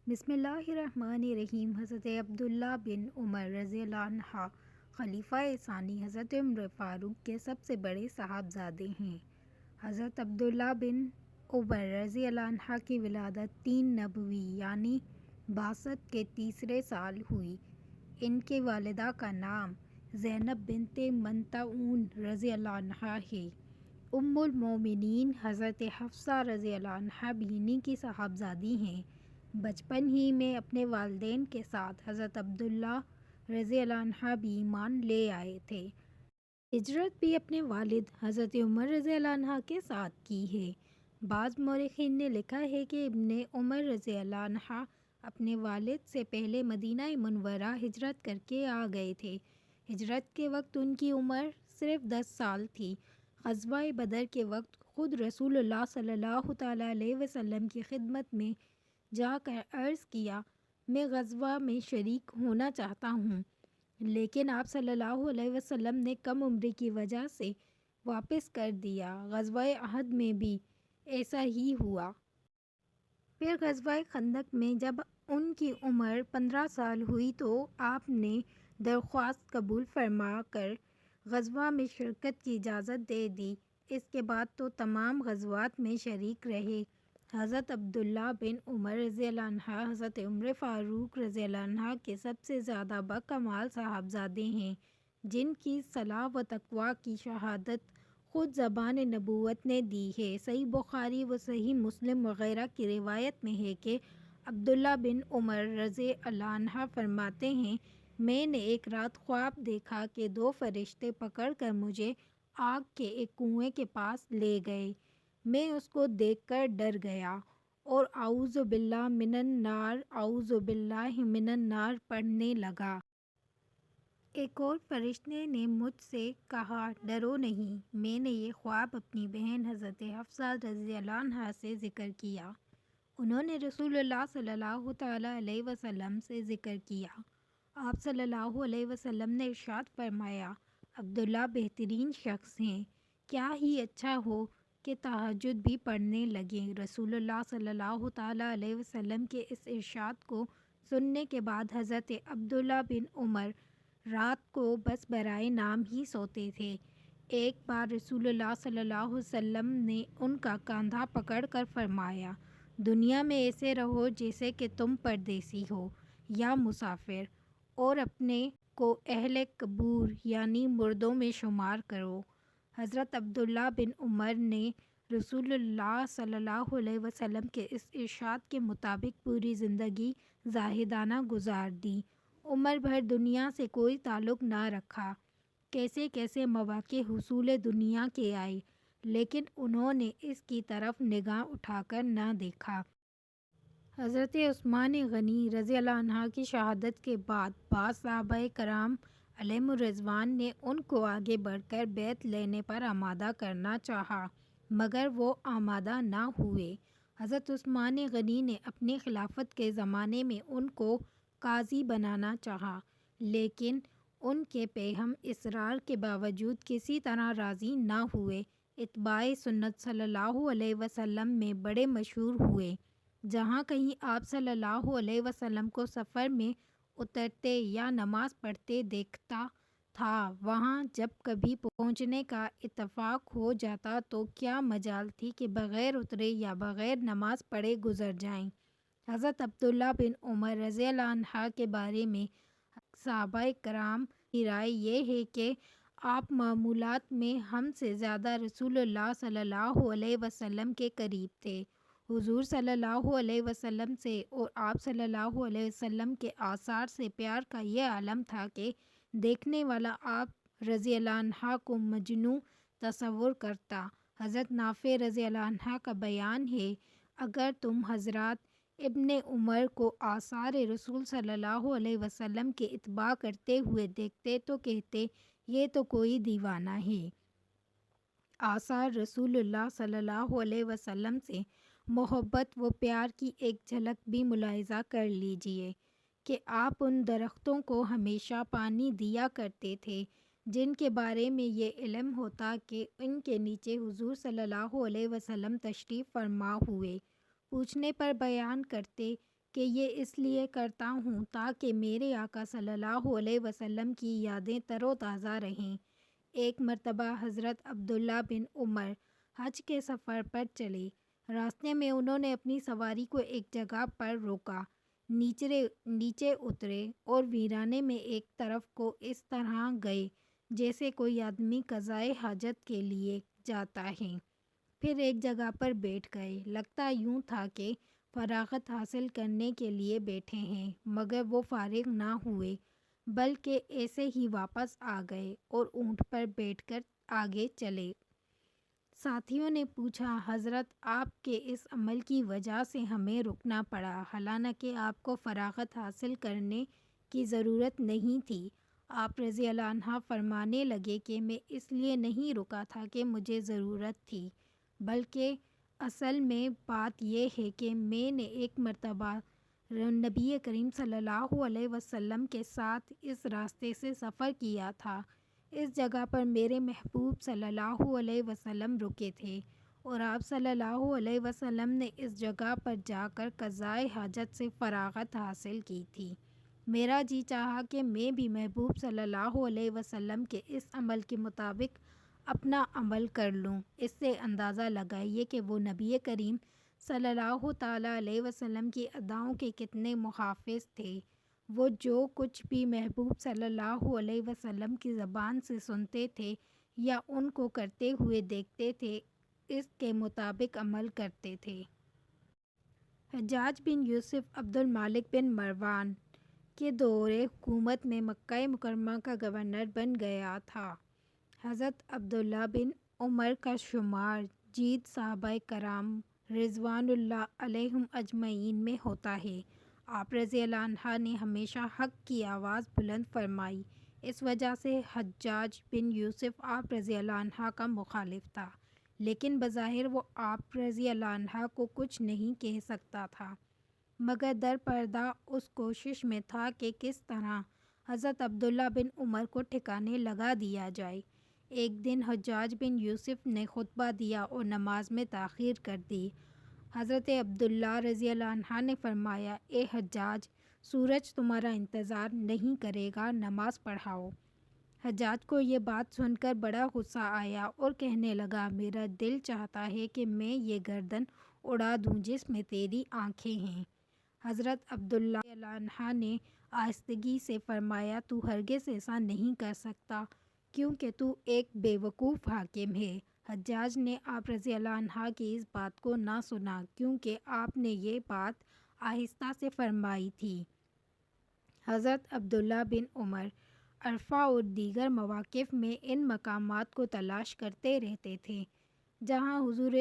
بسم اللہ الرحمن الرحیم۔ حضرت عبداللہ بن عمر رضی اللہ عنہ خلیفہ ثانی حضرت عمر فاروق کے سب سے بڑے صاحبزادے ہیں۔ حضرت عبداللہ بن عمر رضی اللہ عنہ کی ولادت 3 نبوی یعنی 62 کے تیسرے سال ہوئی۔ ان کی والدہ کا نام زینب بنت منطعون رضی اللہ عنہا ہے۔ ام المومنین حضرت حفصہ رضی اللہ عنہا بھی انہی کی صاحبزادی ہیں۔ بچپن ہی میں اپنے والدین کے ساتھ حضرت عبداللہ رضی اللہ عنہ بھی ایمان لے آئے تھے۔ ہجرت بھی اپنے والد حضرت عمر رضی اللہ عنہ کے ساتھ کی ہے۔ بعض مورخین نے لکھا ہے کہ ابن عمر رضی اللہ عنہ اپنے والد سے پہلے مدینہ منورہ ہجرت کر کے آ گئے تھے۔ ہجرت کے وقت ان کی عمر صرف 10 سال تھی۔ غزوہ بدر کے وقت خود رسول اللہ صلی اللہ تعالیٰ علیہ وسلم کی خدمت میں جا کر عرض کیا، میں غزوہ میں شریک ہونا چاہتا ہوں، لیکن آپ صلی اللہ علیہ وسلم نے کم عمری کی وجہ سے واپس کر دیا۔ غزوہ احد میں بھی ایسا ہی ہوا۔ پھر غزوہ خندق میں جب ان کی عمر 15 سال ہوئی تو آپ نے درخواست قبول فرما کر غزوہ میں شرکت کی اجازت دے دی۔ اس کے بعد تو تمام غزوات میں شریک رہے۔ حضرت عبداللہ بن عمر رضی اللہ عنہ حضرت عمر فاروق رضی اللہ عنہ کے سب سے زیادہ باکمال صاحبزادے ہیں، جن کی صلاح و تقویٰ کی شہادت خود زبان نبوت نے دی ہے۔ صحیح بخاری و صحیح مسلم وغیرہ کی روایت میں ہے کہ عبداللہ بن عمر رضی اللہ عنہ فرماتے ہیں، میں نے ایک رات خواب دیکھا کہ 2 فرشتے پکڑ کر مجھے آگ کے ایک کنویں کے پاس لے گئے۔ میں اس کو دیکھ کر ڈر گیا اور اعوذ باللہ من النار اعوذ باللہ من النار پڑھنے لگا۔ ایک اور فرشتے نے مجھ سے کہا، ڈرو نہیں۔ میں نے یہ خواب اپنی بہن حضرت حفصہ رضی اللہ عنہا سے ذکر کیا۔ انہوں نے رسول اللہ صلی اللہ تعالیٰ علیہ وسلم سے ذکر کیا۔ آپ صلی اللہ علیہ وسلم نے ارشاد فرمایا، عبداللہ بہترین شخص ہیں، کیا ہی اچھا ہو کہ تہجد بھی پڑھنے لگیں۔ رسول اللہ صلی اللہ تعالیٰ علیہ وسلم کے اس ارشاد کو سننے کے بعد حضرت عبداللہ بن عمر رات کو بس برائے نام ہی سوتے تھے۔ ایک بار رسول اللہ صلی اللہ علیہ وسلم نے ان کا کاندھا پکڑ کر فرمایا، دنیا میں ایسے رہو جیسے کہ تم پردیسی ہو یا مسافر، اور اپنے کو اہل قبور یعنی مردوں میں شمار کرو۔ حضرت عبداللہ بن عمر نے رسول اللہ صلی اللہ علیہ وسلم کے اس ارشاد کے مطابق پوری زندگی زاہدانہ گزار دی۔ عمر بھر دنیا سے کوئی تعلق نہ رکھا۔ کیسے کیسے مواقع حصول دنیا کے آئے، لیکن انہوں نے اس کی طرف نگاہ اٹھا کر نہ دیکھا۔ حضرت عثمان غنی رضی اللہ عنہ کی شہادت کے بعد بعض صحابہ کرام علیہم الرضوان نے ان کو آگے بڑھ کر بیعت لینے پر آمادہ کرنا چاہا، مگر وہ آمادہ نہ ہوئے۔ حضرت عثمان غنی نے اپنی خلافت کے زمانے میں ان کو قاضی بنانا چاہا، لیکن ان کے پیہم اصرار کے باوجود کسی طرح راضی نہ ہوئے۔ اتباع سنت صلی اللہ علیہ وسلم میں بڑے مشہور ہوئے۔ جہاں کہیں آپ صلی اللہ علیہ وسلم کو سفر میں اترتے یا نماز پڑھتے دیکھتا تھا، وہاں جب کبھی پہنچنے کا اتفاق ہو جاتا تو کیا مجال تھی کہ بغیر اترے یا بغیر نماز پڑھے گزر جائیں۔ حضرت عبداللہ بن عمر رضی اللہ عنہ کے بارے میں صحابہ کرام کی رائے یہ ہے کہ آپ معمولات میں ہم سے زیادہ رسول اللہ صلی اللہ علیہ وسلم کے قریب تھے۔ حضور صلی اللہ علیہ وسلم سے اور آپ صلی اللہ علیہ وسلم کے آثار سے پیار کا یہ عالم تھا کہ دیکھنے والا آپ رضی اللہ عنہ کو مجنوں تصور کرتا۔ حضرت نافع رضی اللہ عنہ کا بیان ہے، اگر تم حضرات ابن عمر کو آثار رسول صلی اللہ علیہ وسلم کے اتباع کرتے ہوئے دیکھتے تو کہتے یہ تو کوئی دیوانہ ہے۔ آثار رسول اللہ صلی اللہ علیہ وسلم سے محبت و پیار کی ایک جھلک بھی ملاحظہ کر لیجئے کہ آپ ان درختوں کو ہمیشہ پانی دیا کرتے تھے جن کے بارے میں یہ علم ہوتا کہ ان کے نیچے حضور صلی اللہ علیہ وسلم تشریف فرما ہوئے۔ پوچھنے پر بیان کرتے کہ یہ اس لیے کرتا ہوں تاکہ میرے آقا صلی اللہ علیہ وسلم کی یادیں تر و تازہ رہیں۔ ایک مرتبہ حضرت عبداللہ بن عمر حج کے سفر پر چلے۔ راستے میں انہوں نے اپنی سواری کو ایک جگہ پر روکا، نیچے اترے اور ویرانے میں ایک طرف کو اس طرح گئے جیسے کوئی آدمی قضائے حاجت کے لیے جاتا ہے۔ پھر ایک جگہ پر بیٹھ گئے۔ لگتا یوں تھا کہ فراغت حاصل کرنے کے لیے بیٹھے ہیں، مگر وہ فارغ نہ ہوئے بلکہ ایسے ہی واپس آ گئے اور اونٹ پر بیٹھ کر آگے چلے۔ ساتھیوں نے پوچھا، حضرت آپ کے اس عمل کی وجہ سے ہمیں رکنا پڑا، حالانکہ آپ کو فراغت حاصل کرنے کی ضرورت نہیں تھی۔ آپ رضی اللہ عنہ فرمانے لگے کہ میں اس لیے نہیں رکا تھا کہ مجھے ضرورت تھی، بلکہ اصل میں بات یہ ہے کہ میں نے ایک مرتبہ نبی کریم صلی اللہ علیہ وسلم کے ساتھ اس راستے سے سفر کیا تھا۔ اس جگہ پر میرے محبوب صلی اللہ علیہ وسلم رکے تھے اور آپ صلی اللہ علیہ وسلم نے اس جگہ پر جا کر قضائے حاجت سے فراغت حاصل کی تھی۔ میرا جی چاہا کہ میں بھی محبوب صلی اللہ علیہ وسلم کے اس عمل کے مطابق اپنا عمل کر لوں۔ اس سے اندازہ لگائیے کہ وہ نبی کریم صلی اللہ تعالیٰ علیہ وسلم کی اداؤں کے کتنے محافظ تھے۔ وہ جو کچھ بھی محبوب صلی اللہ علیہ وسلم کی زبان سے سنتے تھے یا ان کو کرتے ہوئے دیکھتے تھے، اس کے مطابق عمل کرتے تھے۔ حجاج بن یوسف عبد الملک بن مروان کے دور حکومت میں مکہ مکرمہ کا گورنر بن گیا تھا۔ حضرت عبداللہ بن عمر کا شمار جید صحابہ کرام رضوان اللہ علیہم اجمعین میں ہوتا ہے۔ آپ رضی اللہ عنہ نے ہمیشہ حق کی آواز بلند فرمائی، اس وجہ سے حجاج بن یوسف آپ رضی اللہ عنہ کا مخالف تھا، لیکن بظاہر وہ آپ رضی اللہ عنہ کو کچھ نہیں کہہ سکتا تھا، مگر در پردہ اس کوشش میں تھا کہ کس طرح حضرت عبداللہ بن عمر کو ٹھکانے لگا دیا جائے۔ ایک دن حجاج بن یوسف نے خطبہ دیا اور نماز میں تاخیر کر دی۔ حضرت عبداللہ رضی اللہ عنہ نے فرمایا، اے حجاج، سورج تمہارا انتظار نہیں کرے گا، نماز پڑھاؤ۔ حجاج کو یہ بات سن کر بڑا غصہ آیا اور کہنے لگا، میرا دل چاہتا ہے کہ میں یہ گردن اڑا دوں جس میں تیری آنکھیں ہیں۔ حضرت عبداللہ رضی اللہ عنہ نے آہستگی سے فرمایا، تو ہرگز ایسا نہیں کر سکتا کیونکہ تو ایک بے وقوف حاکم ہے۔ حجاج نے آپ رضی اللہ عنہ کی اس بات کو نہ سنا کیونکہ آپ نے یہ بات آہستہ سے فرمائی تھی۔ حضرت عبداللہ بن عمر عرفہ اور دیگر مواقف میں ان مقامات کو تلاش کرتے رہتے تھے جہاں حضور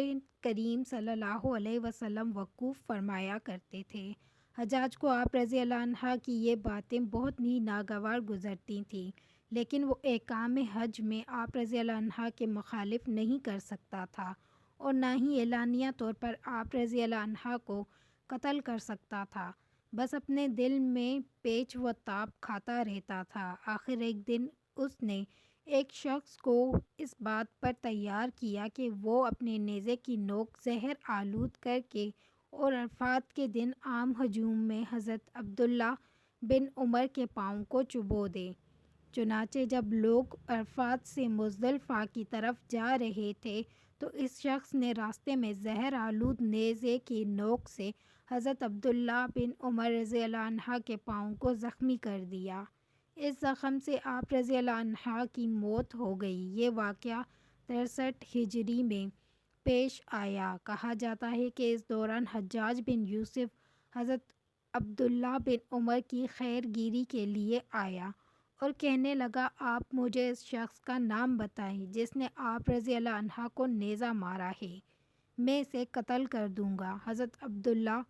کریم صلی اللہ علیہ وسلم وقوف فرمایا کرتے تھے۔ حجاج کو آپ رضی اللہ عنہ کی یہ باتیں بہت ہی ناگوار گزرتی تھیں، لیکن وہ احکام حج میں آپ رضی اللہ عنہ کے مخالف نہیں کر سکتا تھا اور نہ ہی اعلانیہ طور پر آپ رضی اللہ عنہ کو قتل کر سکتا تھا، بس اپنے دل میں پیچ و تاب کھاتا رہتا تھا۔ آخر ایک دن اس نے ایک شخص کو اس بات پر تیار کیا کہ وہ اپنے نیزے کی نوک زہر آلود کر کے اور عرفات کے دن عام ہجوم میں حضرت عبداللہ بن عمر کے پاؤں کو چبو دے۔ چنانچہ جب لوگ عرفات سے مزدلفہ کی طرف جا رہے تھے تو اس شخص نے راستے میں زہر آلود نیزے کی نوک سے حضرت عبداللہ بن عمر رضی اللہ عنہ کے پاؤں کو زخمی کر دیا۔ اس زخم سے آپ رضی اللہ عنہ کی موت ہو گئی۔ یہ واقعہ 63 ہجری میں پیش آیا۔ کہا جاتا ہے کہ اس دوران حجاج بن یوسف حضرت عبداللہ بن عمر کی خیر گیری کے لیے آیا اور کہنے لگا، آپ مجھے اس شخص کا نام بتائیں جس نے آپ رضی اللہ عنہ کو نیزہ مارا ہے، میں اسے قتل کر دوں گا۔ حضرت عبداللہ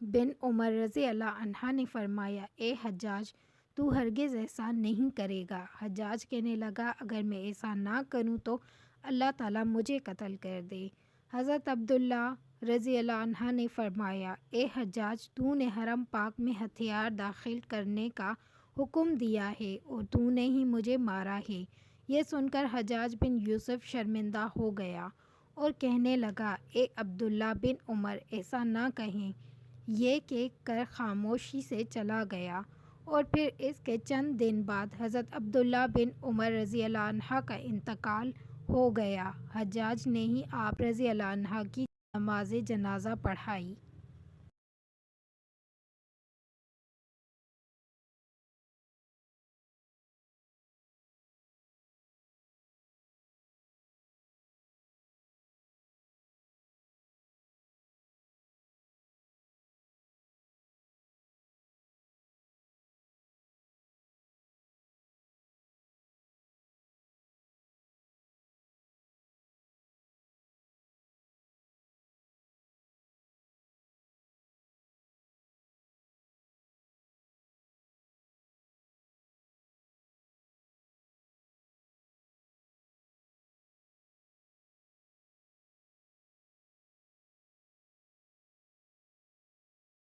بن عمر رضی اللہ عنہ نے فرمایا، اے حجاج، تو ہرگز ایسا نہیں کرے گا۔ حجاج کہنے لگا، اگر میں ایسا نہ کروں تو اللہ تعالیٰ مجھے قتل کر دے۔ حضرت عبداللہ رضی اللہ عنہ نے فرمایا، اے حجاج، تو نے حرم پاک میں ہتھیار داخل کرنے کا حکم دیا ہے اور تو نے ہی مجھے مارا ہے۔ یہ سن کر حجاج بن یوسف شرمندہ ہو گیا اور کہنے لگا، اے عبداللہ بن عمر، ایسا نہ کہیں، یہ کہہ کر خاموشی سے چلا گیا، اور پھر اس کے چند دن بعد حضرت عبداللہ بن عمر رضی اللہ عنہ کا انتقال ہو گیا۔ حجاج نے ہی آپ رضی اللہ عنہ کی نماز جنازہ پڑھائی۔